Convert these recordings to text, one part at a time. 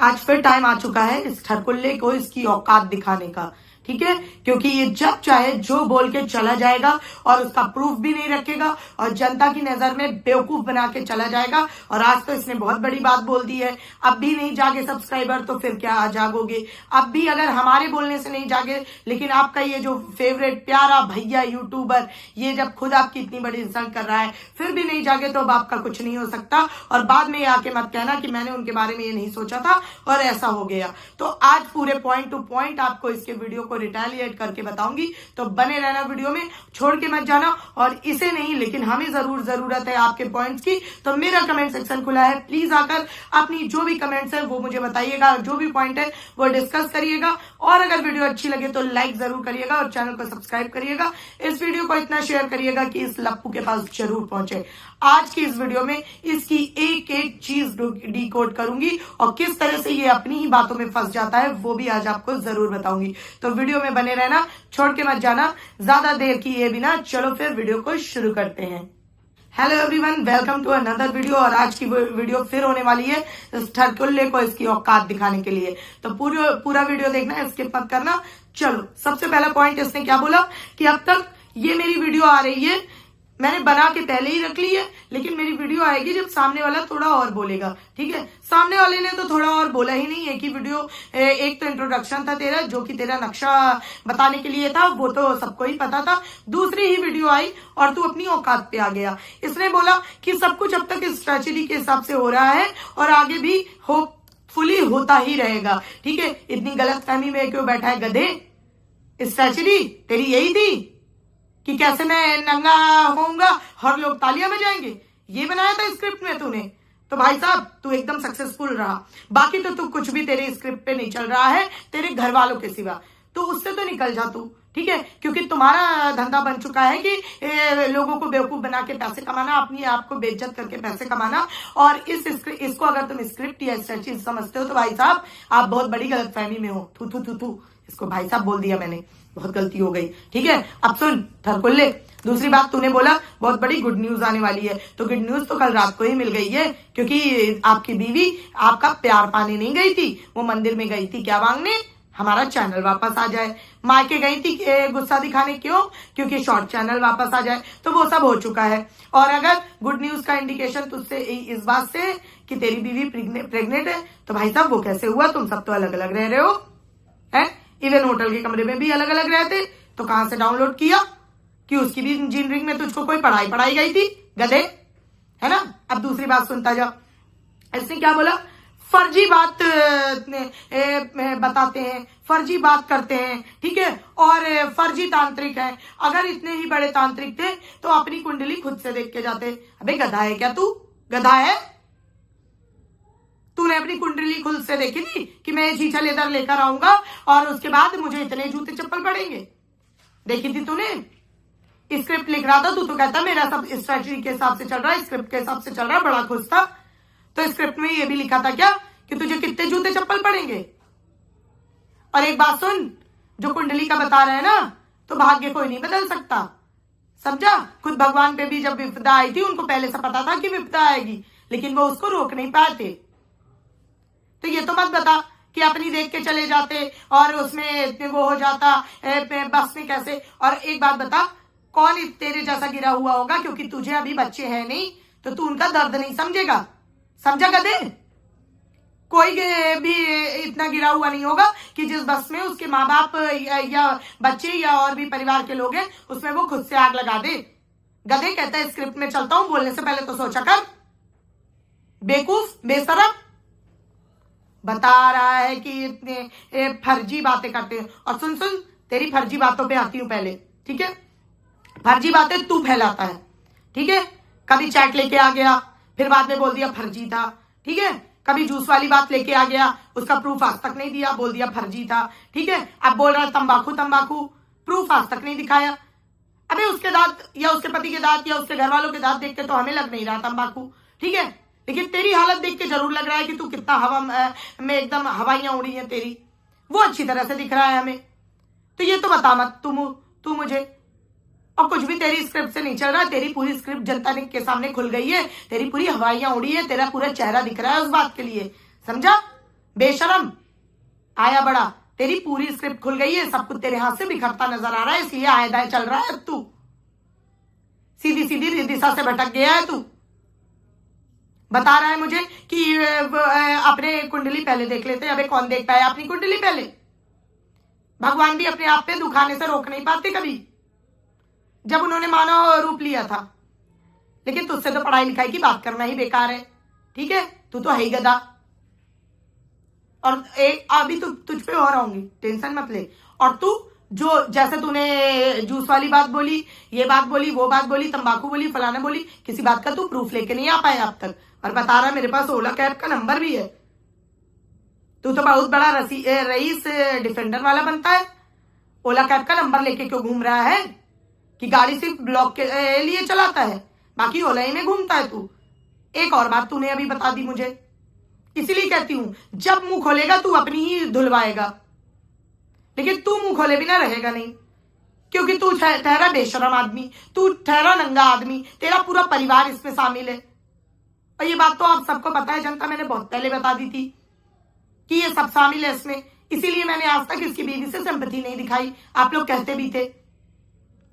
आज फिर टाइम आ चुका है इस ठरकुल्ले को इसकी औकात दिखाने का, ठीक है। क्योंकि ये जब चाहे जो बोल के चला जाएगा और उसका प्रूफ भी नहीं रखेगा और जनता की नजर में बेवकूफ बना के चला जाएगा। और आज तो इसने बहुत बड़ी बात बोल दी है, अब भी नहीं जागे सब्सक्राइबर तो फिर क्या जागोगे। अब भी अगर हमारे बोलने से नहीं जागे, लेकिन आपका ये जो फेवरेट प्यारा भैया यूट्यूबर ये जब खुद आपकी इतनी बड़ी इंसल्ट कर रहा है फिर भी नहीं जागे तो अब आपका कुछ नहीं हो सकता। और बाद में आके मत कहना कि मैंने उनके बारे में ये नहीं सोचा था और ऐसा हो गया। तो आज पूरे पॉइंट टू पॉइंट आपको इसके वीडियो को रिटेलिएट करके बताऊंगी, तो बने रहना वीडियो में, छोड़ के मत जाना। और इसे नहीं लेकिन हमें जरूरत है आपके पॉइंट्स की, तो मेरा कमेंट सेक्शन खुला है, प्लीज आकर अपनी जो भी कमेंट्स है वो मुझे बताइएगा, जो भी पॉइंट है वो डिस्कस करिएगा। और अगर वीडियो अच्छी लगे तो लाइक जरूर करिएगा और चैनल को सब्सक्राइब करिएगा। इस वीडियो को इतना शेयर करिएगा कि इस लप्पू के पास जरूर पहुंचे। आज की इस वीडियो में इसकी एक एक चीज डिकोड करूंगी और किस तरह से ये अपनी ही बातों में फंस जाता है वो भी आज आपको जरूर बताऊंगी। तो वीडियो में बने रहना, छोड़ के मत जाना, ज्यादा देर की ये बिना। चलो फिर वीडियो को शुरू करते हैं। Hello everyone, welcome to another video. और आज की वीडियो फिर होने वाली है इस ठरकुल्ले को इसकी औकात दिखाने के लिए, तो पूरा वीडियो देखना है, स्किप मत करना। चलो, सबसे पहला पॉइंट इसने क्या बोला कि अब तक ये मेरी वीडियो आ रही है, मैंने बना के पहले ही रख ली है, लेकिन मेरी वीडियो आएगी जब सामने वाला थोड़ा और बोलेगा, ठीक है। सामने वाले ने तो थोड़ा और बोला ही नहीं है कि वीडियो एक तो इंट्रोडक्शन था तेरा जो कि तेरा नक्शा बताने के लिए था, वो तो सबको ही पता था। दूसरी ही वीडियो आई और तू अपनी औकात पे आ गया। इसने बोला कि सब कुछ अब तक इस ट्रेजेडी के हिसाब से हो रहा है और आगे भी होपफुली होता ही रहेगा, ठीक है। इतनी गलतफहमी में क्यों बैठा है गधे? स्ट्रेटजी तेरी यही थी कि कैसे मैं नंगा होऊंगा और लोग तालियां बजाएंगे, ये बनाया था स्क्रिप्ट में तूने? तो भाई साहब तू एकदम सक्सेसफुल रहा। बाकी तो तू कुछ भी तेरे स्क्रिप्ट पे नहीं चल रहा है तेरे घर वालों के सिवा, तो उससे तो निकल जा तू, ठीक है। क्योंकि तुम्हारा धंधा बन चुका है कि लोगों को बेवकूफ बना के पैसे कमाना, अपनी आप को बेइज्जत करके पैसे कमाना। और इसको अगर तुम स्क्रिप्ट या स्ट्रेटजी समझते हो तो भाई साहब आप बहुत बड़ी गलतफहमी में हो। थू थू थू थू, इसको भाई साहब बोल दिया मैंने, बहुत गलती हो गई, ठीक है। अब सुन ठरकुल्ले, दूसरी बात तूने बोला बहुत बड़ी गुड न्यूज आने वाली है, तो गुड न्यूज तो कल रात को ही मिल गई है, क्योंकि आपकी बीवी आपका प्यार पाने नहीं गई थी, वो मंदिर में गई थी क्या मांगने? हमारा चैनल वापस आ जाए। मायके गई थी गुस्सा दिखाने, क्यों? क्योंकि शॉर्ट चैनल वापस आ जाए। तो वो सब हो चुका है। और अगर गुड न्यूज का इंडिकेशन तुझसे इस बात से कि तेरी बीवी प्रेग्नेंट है, तो भाई साहब वो कैसे हुआ? तुम सब तो अलग अलग रह रहे हो, है? इवन होटल के कमरे में भी अलग अलग रहते, तो कहां से डाउनलोड किया कि उसकी भी इंजीनियरिंग में तुझको कोई पढ़ाई गई थी गधे, है ना। अब दूसरी बात सुनता जा, इसने क्या बोला? फर्जी बात बताते हैं, फर्जी बात करते हैं, ठीक है, और फर्जी तांत्रिक है। अगर इतने ही बड़े तांत्रिक थे तो अपनी कुंडली खुद से देख के जाते। अबे गधा है क्या तू? गधा है? तूने अपनी कुंडली खुद से देखी थी कि मैं ये छीछा लेदर लेकर आऊंगा और उसके बाद मुझे इतने जूते चप्पल पड़ेंगे? देखी थी तूने? स्क्रिप्ट लिख रहा था तू तो कहता मेरा सब स्ट्रेटजी के हिसाब से चल रहा है, स्क्रिप्ट के हिसाब से चल रहा है, बड़ा खुश था। तो स्क्रिप्ट में ये भी लिखा था क्या कि तुझे कितने जूते चप्पल पड़ेंगे? और एक बात सुन, जो कुंडली का बता रहे हैं ना, तो भाग्य कोई नहीं बदल सकता, समझा। खुद भगवान पे भी जब विपदा आई थी उनको पहले से पता था कि विपदा आएगी, लेकिन वो उसको रोक नहीं पाए थे। तो ये तो मत बता कि अपनी देख के चले जाते और उसमें वो हो जाता बस में कैसे। और एक बात बता, कौन तेरे जैसा गिरा हुआ होगा? क्योंकि तुझे अभी बच्चे हैं नहीं तो तू उनका दर्द नहीं समझेगा, समझा गधे? कोई भी इतना गिरा हुआ नहीं होगा कि जिस बस में उसके माँ बाप या बच्चे या और भी परिवार के लोग हैं उसमें वो खुद से आग लगा दे। गधे कहता है स्क्रिप्ट में चलता हूं, बोलने से पहले तो सोचा कर। बेवकूफ, बेशरम, बता रहा है कि इतने फर्जी बातें करते हैं। और सुन तेरी फर्जी बातों पे आती हूं पहले, ठीक है। फर्जी बातें तू फैलाता है, ठीक है। कभी चैट लेके आ गया, फिर बाद में बोल दिया फर्जी था, ठीक है। कभी जूस वाली बात लेके आ गया, उसका प्रूफ आज तक नहीं दिया, बोल दिया फर्जी था, ठीक है। अब बोल रहा है तंबाकू, प्रूफ आज तक नहीं दिखाया। अबे उसके दांत या उसके पति के दांत या उसके घर वालों के दांत देख के तो हमें लग नहीं रहा तंबाकू, ठीक है, लेकिन तेरी हालत देख के जरूर लग रहा है कि तू कितना हवा में एकदम हवाइयां उड़ी हैं तेरी, वो अच्छी तरह से दिख रहा है हमें। तो ये तो बता मत तू मुझे, और कुछ भी तेरी स्क्रिप्ट से नहीं चल रहा। तेरी पूरी स्क्रिप्ट जनता के सामने खुल गई है, तेरी पूरी हवाइयां उड़ी है, तेरा पूरा चेहरा दिख रहा है उस बात के लिए, समझा। बेशरम आया बड़ा, तेरी पूरी स्क्रिप्ट खुल गई है, सब कुछ तेरे हाथ से बिखरता नजर आ रहा है, इसलिए आए दाए चल रहा है तू, सीधी सीधी दिशा से भटक गया है तू। बता रहा है मुझे कि अपने कुंडली पहले देख लेते। अबे कौन देखता है अपनी कुंडली पहले? भगवान भी अपने आप पे दुखाने से रोक नहीं पाते कभी, जब उन्होंने मानव रूप लिया था। लेकिन तुझसे तो पढ़ाई लिखाई की बात करना ही बेकार है, ठीक है? तू तो है ही गधा। और एक अभी तुझ पे और आऊंगी, टेंशन मत ले। और तू जो जैसे तूने जूस वाली बात बोली, ये बात बोली, वो बात बोली, तंबाकू बोली, फलाना बोली, किसी बात का तू प्रूफ लेके नहीं आ पाया अब तक। और बता रहा मेरे पास ओला कैब का नंबर भी है। तू तो बहुत बड़ा रईस डिफेंडर वाला बनता है। ओला कैब का नंबर लेके क्यों घूम रहा है? कि गाड़ी सिर्फ ब्लॉक के लिए चलाता है, बाकी ओला ही में घूमता है तू। एक और बात तूने अभी बता दी मुझे, इसीलिए कहती हूं जब मुंह खोलेगा तू अपनी ही धुलवाएगा, लेकिन तू मुंह खोले बिना रहेगा नहीं, क्योंकि तू ठहरा बेशरम आदमी, तू ठहरा नंगा आदमी, तेरा पूरा परिवार इसमें शामिल है। और ये बात तो आप सबको पता है, जनता मैंने बहुत पहले बता दी थी कि ये सब शामिल है इसमें। इसीलिए मैंने आज तक इसकी बीवी से सिंपैथी नहीं दिखाई। आप लोग कहते भी थे,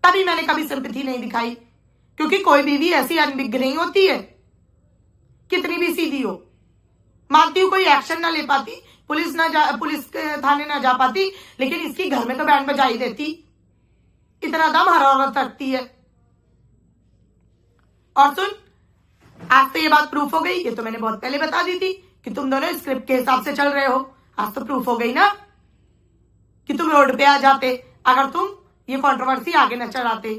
तभी मैंने कभी सिंपैथी नहीं दिखाई, क्योंकि कोई बीवी ऐसी अनबिग नहीं होती है, कितनी भी सीधी हो। मानती हूं कोई एक्शन ना ले पाती, पुलिस के थाने ना जा पाती, लेकिन इसकी घर में तो बैंड बजाई देती। इतना दम हर औरत रखती है। और सुन, आज तो ये बात प्रूफ हो गई, ये तो मैंने बहुत पहले बता दी थी कि तुम दोनों स्क्रिप्ट के हिसाब से चल रहे हो। आज तो प्रूफ हो गई ना कि तुम रोड पे आ जाते अगर तुम ये कंट्रोवर्सी आगे न चलाते।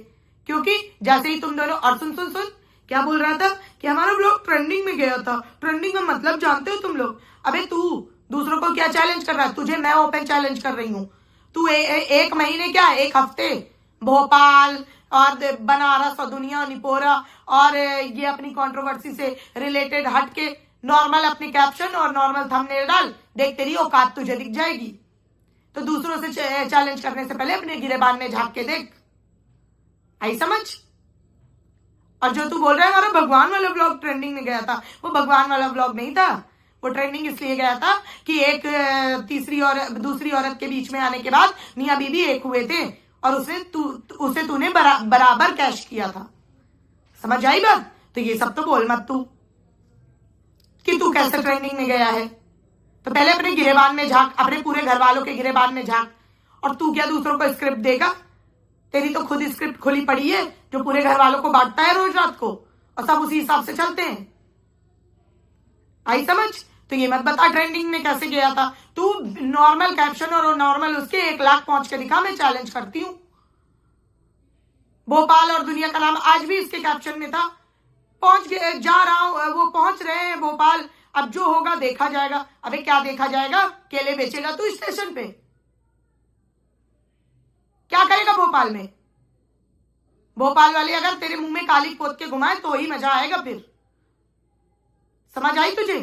क्योंकि जैसे ही तुम दोनों, और सुन सुन सुन क्या बोल रहा था कि हमारा ब्लॉग ट्रेंडिंग में गया था। ट्रेंडिंग का मतलब जानते हो तुम लोग? अबे तू दूसरों को क्या चैलेंज कर रहा है? तुझे मैं ओपन चैलेंज कर रही हूँ। तू एक महीने क्या, एक हफ्ते भोपाल और बनारस और दुनिया निपोरा और ये अपनी कंट्रोवर्सी से रिलेटेड हट के नॉर्मल अपने कैप्शन और नॉर्मल थंबनेल डाल, देख तेरी औकात तुझे दिख जाएगी। तो दूसरों से चैलेंज करने से पहले अपने गिरेबान में झांक के देख, आई समझ? और जो तू बोल रहा है हमारा भगवान वाला ब्लॉग ट्रेंडिंग में गया था, वो भगवान वाला ब्लॉग नहीं था। वो ट्रेंडिंग इसलिए गया था कि एक तीसरी और दूसरी औरत के बीच में आने के बाद मियां बीबी एक हुए थे और उसे तूने बराबर कैश किया था। समझ आई बात? तो ये सब तो बोल मत तू कि तू कैसे ट्रेंडिंग में गया है। तो पहले अपने गिरेबान में झांक, अपने पूरे घर वालों के गिरेबान में झांक। और तू क्या दूसरों को स्क्रिप्ट देगा? तेरी तो खुद स्क्रिप्ट खुली पड़ी है जो पूरे घर वालों को बांटता है रोज रात को, और सब उसी हिसाब से चलते हैं। आई समझ? तो ये मत बता ट्रेंडिंग में कैसे गया था। तू नॉर्मल कैप्शन और नॉर्मल उसके 1 लाख पहुंच के दिखा, मैं चैलेंज करती हूं। भोपाल और दुनिया का नाम आज भी इसके कैप्शन में था। पहुंच गए, जा रहा हूं, वो पहुंच रहे हैं भोपाल, अब जो होगा देखा जाएगा। अबे क्या देखा जाएगा? केले बेचेगा तू स्टेशन पे? क्या करेगा भोपाल में? भोपाल वाले अगर तेरे मुंह में काली पोत के घुमाए तो ही मजा आएगा फिर। समझ आई तुझे?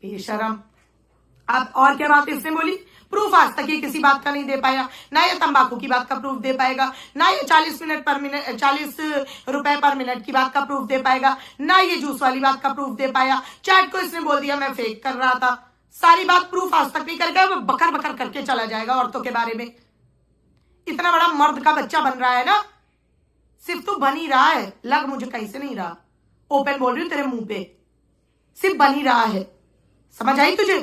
बेशरम। अब और क्या बात इसने बोली? प्रूफ आज तक ये किसी बात का नहीं दे पाया। ना ये तंबाकू की बात का प्रूफ दे पाएगा, ना ये 40 रुपए पर मिनट की बात का प्रूफ दे पाएगा, ना ये जूस वाली बात का प्रूफ दे पाया। चैट को इसने बोल दिया मैं फेक कर रहा था। सारी बात प्रूफ आज तक नहीं करेगा, वो बकर बकर करके चला जाएगा औरतों के बारे में। इतना बड़ा मर्द का बच्चा बन रहा है ना, सिर्फ तो बन ही रहा है, लग मुझे कहीं से नहीं रहा। ओपन बोल रही हूं तेरे मुंह पे, सिर्फ बन ही रहा है। समझ आई तुझे?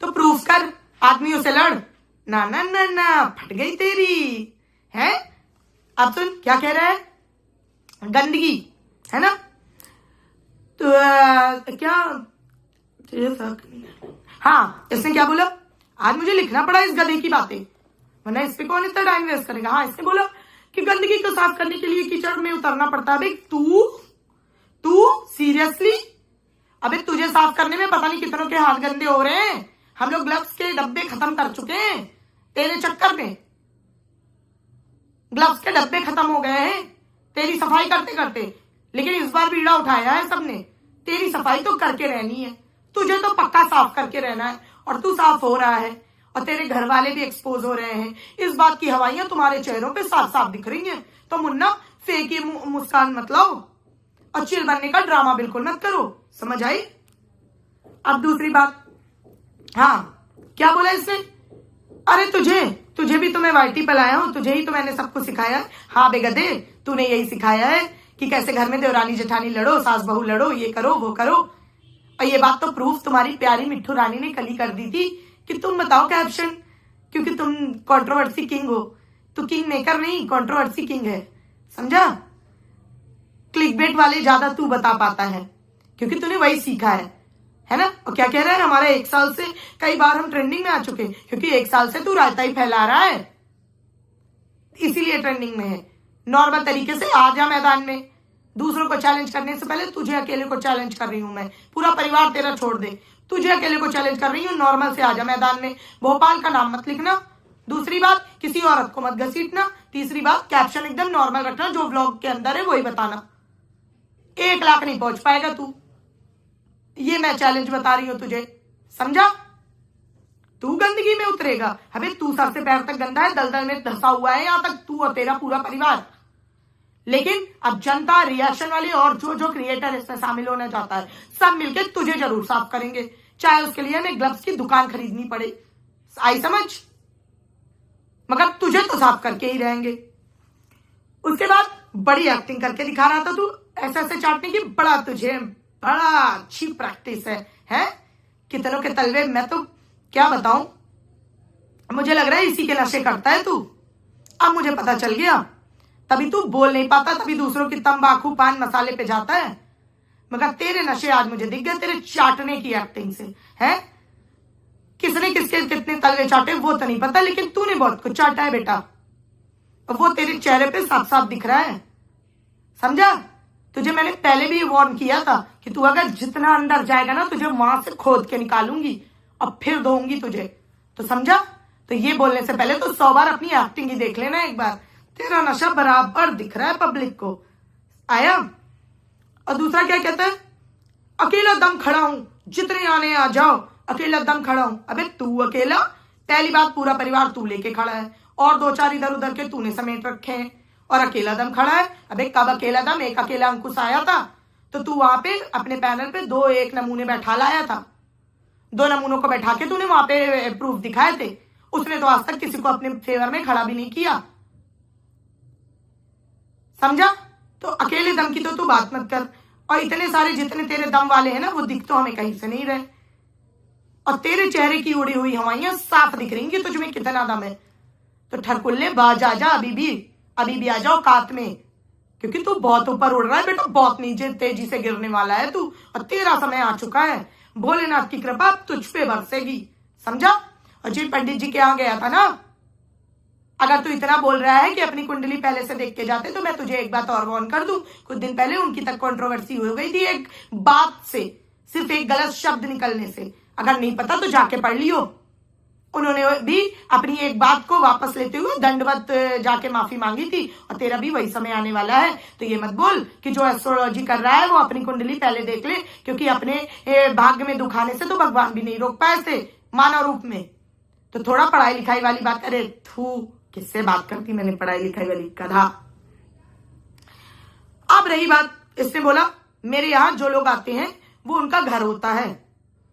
तो प्रूफ कर, आदमियों से लड़। ना ना ना ना, फट गई तेरी है। अब सुन क्या कह रहा है, गंदगी है ना? तो क्या हाँ, इसने क्या बोला? आज मुझे लिखना पड़ा इस गधे की बातें, वरना इस पे कौन इतना टाइम वेस्ट करेगा। हाँ, इसने बोला कि गंदगी को साफ करने के लिए कीचड़ में उतरना पड़ता है। तू सीरियसली? अबे तुझे साफ करने में पता नहीं कितनों के हाथ गंदे हो रहे हैं। हम लोग ग्लव्स के डब्बे खत्म कर चुके हैं तेरे चक्कर में। ग्लव्स के डब्बे खत्म हो गए हैं तेरी सफाई करते करते, लेकिन इस बार बीड़ा उठाया है सबने। तेरी सफाई तो करके रहनी है, तुझे तो पक्का साफ करके रहना है, और तू साफ हो रहा है। और तेरे घर वाले भी एक्सपोज हो रहे हैं। इस बात की हवाइयां तुम्हारे चेहरों पे साफ साफ दिख रही हैं। तो मुन्ना फेक ये मुस्कान मत लाओ और चिल बनने का ड्रामा बिल्कुल मत करो। समझ आई? अब दूसरी बात, हाँ, क्या बोला इसने? अरे तुझे तुझे भी तो मैं वाईटी पे लाया हूं, तुझे ही तो मैंने सब कुछ सिखाया है। हाँ बेगधे, तूने यही सिखाया है कि कैसे घर में देवरानी जेठानी लड़ो, सास बहू लड़ो, ये करो वो करो। और ये बात तो प्रूफ तुम्हारी प्यारी मिट्ठू रानी ने कल ही कर दी थी कि तुम बताओ कैप्शन, क्योंकि तुम कंट्रोवर्सी किंग हो। तू किंग मेकर नहीं, कंट्रोवर्सी किंग है, समझा? क्लिकबेट वाले ज्यादा तू बता पाता है क्योंकि तूने वही सीखा है ना? और क्या कह रहा है, हमारा 1 साल से कई बार हम ट्रेंडिंग में आ चुके हैं, क्योंकि 1 साल से तू रायता ही फैला रहा है, इसीलिए ट्रेंडिंग में है। नॉर्मल तरीके से आ जा मैदान में, दूसरों को चैलेंज करने से पहले तुझे अकेले को चैलेंज कर रही हूं मैं, पूरा परिवार तेरा छोड़ दे, तुझे अकेले को चैलेंज कर रही हूँ। नॉर्मल से आ जा मैदान में, भोपाल का नाम मत लिखना। दूसरी बात, किसी औरत को मत घसीटना। तीसरी बात, कैप्शन एकदम नॉर्मल रखना, जो व्लॉग के अंदर है वही बताना। 1 लाख नहीं पहुंच पाएगा तू, ये मैं चैलेंज बता रही हूं तुझे, समझा? तू गंदगी में उतरेगा। अबे तू सर से पैर तक गंदा है, दलदल में धंसा हुआ है यहां तक, तू और तेरा पूरा परिवार। लेकिन अब जनता, रिएक्शन वाले और जो जो क्रिएटर इसमें शामिल होना चाहता है, सब मिलकर तुझे जरूर साफ करेंगे, चाहे उसके लिए हमें ग्लव्स की दुकान खरीदनी पड़े। आई समझ? मगर तुझे तो साफ करके ही रहेंगे। उसके बाद बड़ी एक्टिंग करके दिखा रहा था तू, ऐसे ऐसे चाटने की, बड़ा अच्छी प्रैक्टिस है? कितनों के तलवे, मैं तो क्या बताऊं, मुझे लग रहा है इसी के नशे करता है तू। अब मुझे पता चल गया, तभी तू बोल नहीं पाता, तभी दूसरों की तंबाकू पान मसाले पे जाता है। मगर तेरे नशे आज मुझे दिख गए, तेरे चाटने की एक्टिंग से है। किसने किसके कितने तलवे चाटे वो तो नहीं पता, लेकिन तूने बहुत कुछ चाटा है बेटा, वो तेरे चेहरे पे साफ साफ दिख रहा है, समझा? तुझे मैंने पहले भी वार्न किया था कि तू अगर जितना अंदर जाएगा ना, तुझे वहां से खोद के निकालूंगी और फिर धोऊंगी तुझे, तो समझा? तो ये बोलने से पहले तो 100 बार अपनी एक्टिंग ही देख लेना एक बार। तेरा नशा बराबर दिख रहा है पब्लिक को, आया? और दूसरा क्या कहता है, अकेला दम खड़ा हूं, जितने आने आ जाओ, अकेला दम खड़ा हूं। अबे तू अकेला? पहली बात, पूरा परिवार तू लेके खड़ा है और 2-4 इधर उधर के तूने समेट रखे हैं, और अकेला दम खड़ा है। अबे कब अकेला दम? एक अकेला अंकुश आया था तो तू वहां पे अपने पैनल पे 2-1 नमूने बैठा लाया था, 2 नमूनों को बैठा के तूने वहां पे प्रूफ दिखाए थे। उसने तो आज तक किसी को अपने फेवर में खड़ा भी नहीं किया, समझा? तो अकेले दम की तो तू बात मत कर। और इतने सारे जितने तेरे दम वाले हैं ना, वो दिख तो हमें कहीं से नहीं रहे, और तेरे चेहरे की उड़ी हुई हवाइयां साफ दिख रही कि तुझमें कितना दम है। तो ठरकुल्ले बाज आ जा, अभी भी आ जाओ कात में, क्योंकि तू बहुत ऊपर उड़ रहा है बेटा, बहुत नीचे तेजी से गिरने वाला है तू, और तेरा समय आ चुका है। भोलेनाथ की कृपा तुझ पे बरसेगी, समझा? और जी पंडित जी के यहाँ गया था ना, अगर तू इतना बोल रहा है कि अपनी कुंडली पहले से देख के जाते, तो मैं तुझे एक बात और वार्न कर दूं। कुछ दिन पहले उनकी तक कंट्रोवर्सी हो गई थी एक बात से, सिर्फ एक गलत शब्द निकलने से। अगर नहीं पता तो जाके पढ़ लियो। उन्होंने भी अपनी एक बात को वापस लेते हुए दंडवत जाके माफी मांगी थी, और तेरा भी वही समय आने वाला है। तो ये मत बोल कि जो एस्ट्रोलॉजी कर रहा है वो अपनी कुंडली पहले देख ले, क्योंकि अपने भाग्य में दुख आने से तो भगवान भी नहीं रोक पाए थे मानव रूप में। तो थोड़ा पढ़ाई लिखाई वाली बात करे। थू, किससे बात करती मैंने पढ़ाई लिखाई वाली, गधा। अब रही बात, इसने बोला मेरे यहाँ जो लोग आते हैं वो उनका घर होता है।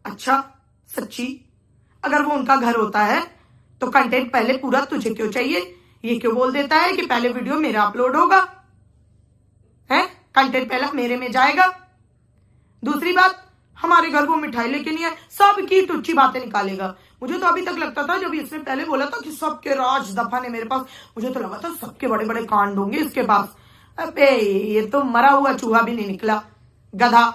अच्छा, सच्ची? अगर वो उनका घर होता है तो कंटेंट पहले पूरा तुझे क्यों चाहिए? ये क्यों बोल देता है कि पहले वीडियो मेरा अपलोड होगा, है? कंटेंट पहले मेरे में जाएगा। दूसरी बात, हमारे घर वो मिठाई लेके नहीं है, सबकी टुच्ची बातें निकालेगा। मुझे तो अभी तक लगता था, जब इसने पहले बोला था कि सबके राज दफन है मेरे पास, मुझे तो लगा था सबके बड़े बड़े कांड होंगे इसके पास। अबे ये तो मरा हुआ चूहा भी नहीं निकला, गधा।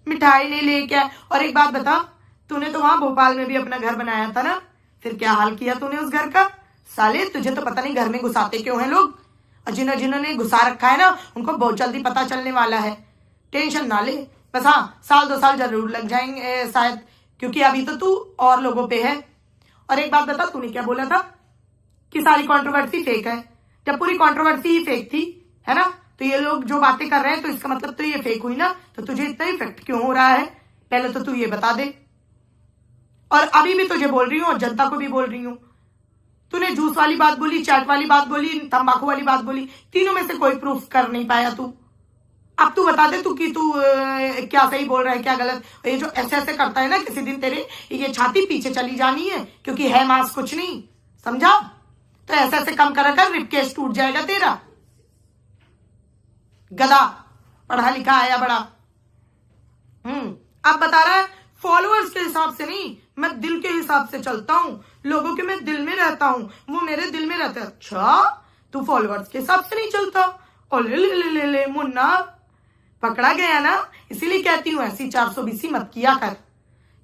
मिठाई ले लेके। और एक बात बता, तूने तो वहां भोपाल में भी अपना घर बनाया था ना, फिर क्या हाल किया तूने उस घर का? साले तुझे तो पता नहीं घर में घुसाते क्यों हैं लोग, और जिन्होंने घुसा रखा है ना, उनको बहुत जल्दी पता चलने वाला है। टेंशन ना ले, बस हाँ 1-2 साल जरूर लग जाएंगे शायद, क्योंकि अभी तो तू और लोगों पे है। और एक बात बता, तूने क्या बोला था कि सारी कंट्रोवर्सी फेक है? जब पूरी कंट्रोवर्सी ही फेक थी, है ना, तो ये लोग जो बातें कर रहे हैं तो इसका मतलब तो ये फेक हुई ना। तो तुझे इतना इफेक्ट क्यों हो रहा है, पहले तो तू ये बता दे। और अभी भी तुझे बोल रही हूँ और जनता को भी बोल रही हूँ, तूने जूस वाली बात बोली, चैट वाली बात बोली, तंबाकू वाली बात बोली, तीनों में से कोई प्रूफ कर नहीं पाया तू। अब तू बता दे तू कि तू क्या सही बोल रहा है क्या गलत। ये जो ऐसे ऐसे करता है ना, किसी दिन तेरे ये छाती पीछे चली जानी है, क्योंकि है मांस कुछ नहीं, समझा। तो ऐसे ऐसे कम करा कर, रिपकेश टूट जाएगा तेरा। गधा, पढ़ा लिखा आया बड़ा। अब बता रहा है फॉलोअर्स के हिसाब से नहीं, मैं दिल के हिसाब से चलता हूं, लोगों के मैं दिल में रहता हूं, वो मेरे दिल में रहते हैं। अच्छा, तू फॉलोअर्स के हिसाब से नहीं चलता? और ले मुन्ना, पकड़ा गया ना। इसीलिए कहती हूँ ऐसी 420 मत किया कर।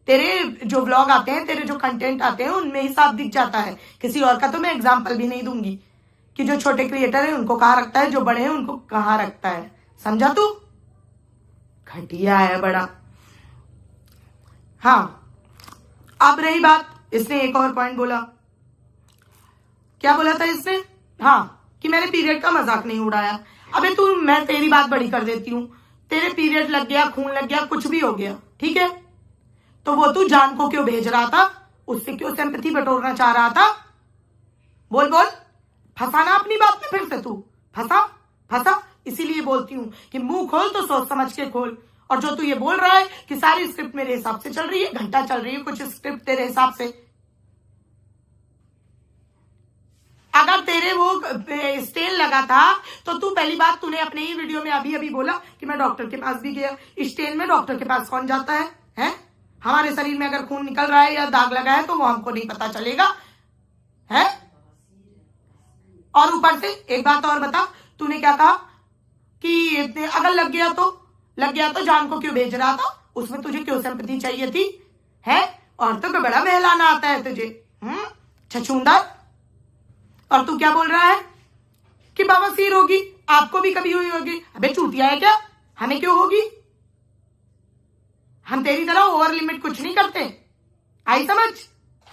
तेरे जो व्लॉग आते हैं, तेरे जो कंटेंट आते हैं, उनमें ही साफ दिख जाता है। किसी और का तो मैं एग्जाम्पल भी नहीं दूंगी कि जो छोटे क्रिएटर है उनको कहाँ रखता है, जो बड़े हैं उनको कहाँ रखता है, समझा तू। घटिया है बड़ा। हाँ, अब रही बात, इसने एक और पॉइंट बोला। क्या बोला था इसने? हाँ, कि मैंने पीरियड का मजाक नहीं उड़ाया। अबे तू, मैं तेरी बात बड़ी कर देती हूँ। तेरे पीरियड लग गया, खून लग गया, कुछ भी हो गया, ठीक है, तो वो तू जान को क्यों भेज रहा था? उससे क्यों सिंपैथी बटोरना चाह रहा था? बोल बोल, फंसाना अपनी बात में फिर से तू। फंसा। इसीलिए बोलती हूँ कि मुंह खोल तो सोच समझ के खोल। और जो तू ये बोल रहा है कि सारी स्क्रिप्ट मेरे हिसाब से चल रही है, घंटा चल रही है कुछ स्क्रिप्ट तेरे हिसाब से। अगर तेरे वो स्टेन लगा था तो तू, पहली बात, तूने अपने ही वीडियो में अभी बोला कि मैं डॉक्टर के पास भी गया। स्टेन में डॉक्टर के पास कौन जाता है? हैं? हमारे शरीर में अगर खून निकल रहा है या दाग लगा है तो वो हमको नहीं पता चलेगा, है? और ऊपर से एक बात और बता, तूने क्या कहा कि अगर लग गया तो जान को क्यों भेज रहा था? उसमें तुझे क्यों सिंपैथी चाहिए थी? है? औरतों को बड़ा बहलाना आता है तुझे, छछूंदर। और तू क्या बोल रहा है कि बवासीर होगी, आपको भी कभी हुई होगी। अबे चूतिया है क्या? हमें क्यों होगी? हम तेरी तरह ओवर लिमिट कुछ नहीं करते, आई समझ।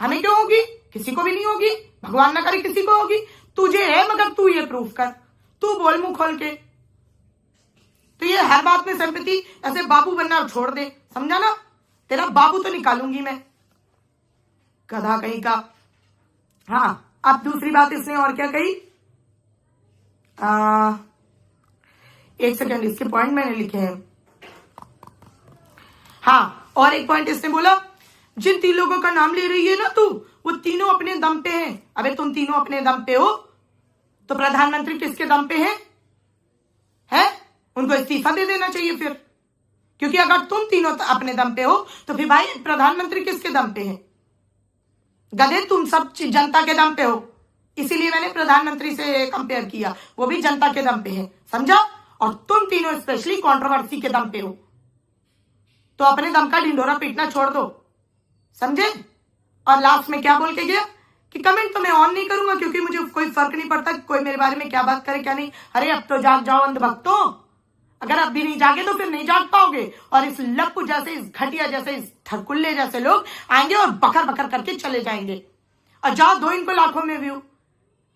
हमें क्यों होगी? किसी को भी नहीं होगी, भगवान ना करे किसी को होगी। तुझे है, मगर तू ये प्रूफ कर, तू बोल मुंह खोल के। तो ये हर बात में सिंपैथी, ऐसे बाबू बनना छोड़ दे, समझा ना। तेरा बाबू तो निकालूंगी मैं, गधा कहीं का। हाँ, अब दूसरी बात इसने और क्या कही? एक सेकंड, इसके पॉइंट मैंने लिखे हैं। हाँ, और एक पॉइंट इसने बोला, जिन 3 लोगों का नाम ले रही है ना तू, वो तीनों अपने दम पे हैं। अबे तुम तीनों अपने दम पे हो तो प्रधानमंत्री किसके दम पे है? उनको इस्तीफा दे देना चाहिए फिर, क्योंकि अगर तुम तीनों अपने दम पे हो तो फिर भाई प्रधानमंत्री किसके दम पे है? गधे, तुम सब जनता के दम पे हो, इसीलिए मैंने प्रधानमंत्री से कंपेयर किया, वो भी जनता के दम पे है, समझा। और तुम तीनों स्पेशली कंट्रोवर्सी के दम पे हो, तो अपने दम का ढिंडोरा पीटना छोड़ दो, समझे। और लास्ट में क्या बोल के गया कि कमेंट तो मैं ऑन नहीं करूंगा, क्योंकि मुझे कोई फर्क नहीं पड़ता कि कोई मेरे बारे में क्या बात करे क्या नहीं। अरे अब तो जाग जाओ अंधभक्तों, अगर अब भी नहीं जागे तो फिर नहीं जाग पाओगे। और इस लप्पू जैसे, इस घटिया जैसे, इस ठरकुल्ले जैसे लोग आएंगे और बकर बकर करके चले जाएंगे, और जाओ दो इनको लाखों में व्यू,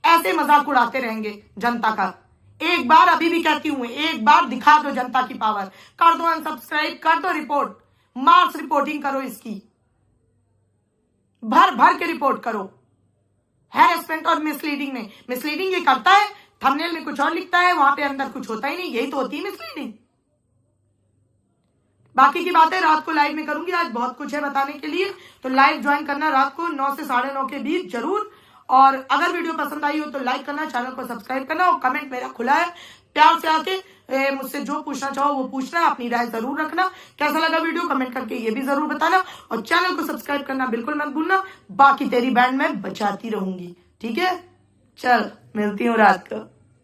ऐसे मजाक उड़ाते रहेंगे जनता का। एक बार, अभी भी कहती हूं, एक बार दिखा दो जनता की पावर, कर दो अनसब्सक्राइब, कर दो रिपोर्ट, मास रिपोर्टिंग करो इसकी, भर भर के रिपोर्ट करो। हैरेसमेंट और मिसलीडिंग में, मिसलीडिंग ये करता है, थंबनेल में कुछ और लिखता है, वहां पे अंदर कुछ होता ही नहीं, यही तो होती है मिसलीडिंग। बाकी की बातें रात को लाइव में करूंगी, आज बहुत कुछ है बताने के लिए, तो लाइव ज्वाइन करना रात को 9 से 9:30 के बीच जरूर। और अगर वीडियो पसंद आई हो तो लाइक करना, चैनल को सब्सक्राइब करना, और कमेंट मेरा खुला है, प्यार से आके मुझसे जो पूछना चाहो वो पूछना, अपनी राय जरूर रखना। कैसा लगा वीडियो कमेंट करके ये भी जरूर बताना, और चैनल को सब्सक्राइब करना बिल्कुल मत भूलना। बाकी तेरी बैंड में बचाती रहूंगी, ठीक है। चल, मिलती हूँ रात को।